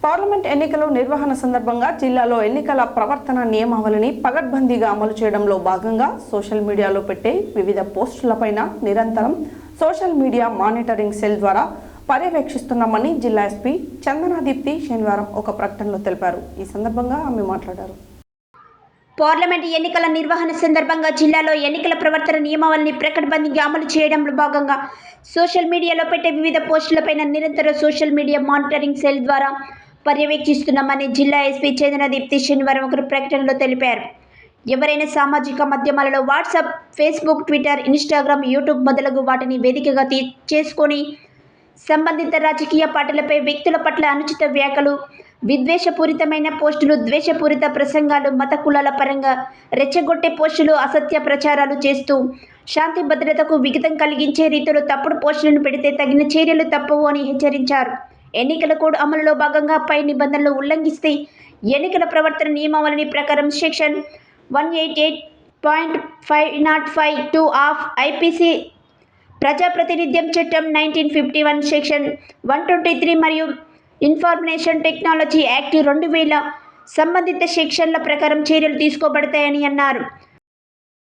Parliament ఎన్నికల నిర్వహణ సందర్భంగా జిల్లాలో ఎన్నికల ప్రవర్తన నియమావళిని పగడ్బందీగా అమలు చేయడంలో భాగంగా సోషల్ మీడియాలో పెట్టే వివిధ పోస్టులపైన నిరంతరం సోషల్ మీడియా మానిటరింగ్ సెల్ ద్వారా పర్యవేక్షిస్తున్నామని జిల్లా ఎస్పీ చందనాదీప్తి శనివారం ఒక ప్రకటనలో తెలిపారు. ఈ సందర్భంగా ఆమె మాట్లాడారు. పార్లమెంట్ ఎన్నికల నిర్వహణ సందర్భంగా జిల్లాలో ఎన్నికల ప్రవర్తన నియమావళిని పకడ్బందీగా అమలు చేయడంలో భాగంగా సోషల్ మీడియాలో పెట్టే వివిధ పోస్టులపైన నిరంతర సోషల్ మీడియా మానిటరింగ్ సెల్ ద్వారా పర్యవేక్షిస్తున్నామని జిల్లా ఎస్పీ చందనాదీప్తి శనివారం ఒక ప్రకటనలో తెలిపారు. ఎవరైనా సామాజిక మాధ్యమాలలో WhatsApp, Facebook, Twitter, Instagram, YouTube మొదలగు వాటిని వేదికగా చేసుకొని సంబంధిత రాజకీయ పార్టీలపై వ్యక్తుల పట్ల అనుచిత వ్యాఖ్యలు, విద్వేషపూరితమైన పోస్టులు, ద్వేషపూరిత ప్రసంగాలు, మత కులాల పరంగా రెచ్చగొట్టే పోస్టులు, అసత్య ప్రచారాలు చేస్తూ శాంతి భద్రతకు విఘాతం కలిగించే రీతిలో తప్పుడు పోస్టులను పెడితే తగిన చర్యలు తప్పవు అని హెచ్చరించారు. ఎన్నికల కోడ్ అమలులో భాగంగా పై నిబంధనలు ఉల్లంఘిస్తే ఎన్నికల ప్రవర్తన నియమావళి ప్రకారం సెక్షన్ 188.505(2) ఆఫ్ ఐపీసీ, ప్రజాప్రాతినిధ్యం చట్టం 1951 సెక్షన్ 123 మరియు ఇన్ఫర్మేషన్ టెక్నాలజీ యాక్ట్ 2000 సంబంధిత సెక్షన్ల ప్రకారం చర్యలు తీసుకోబడతాయని అన్నారు.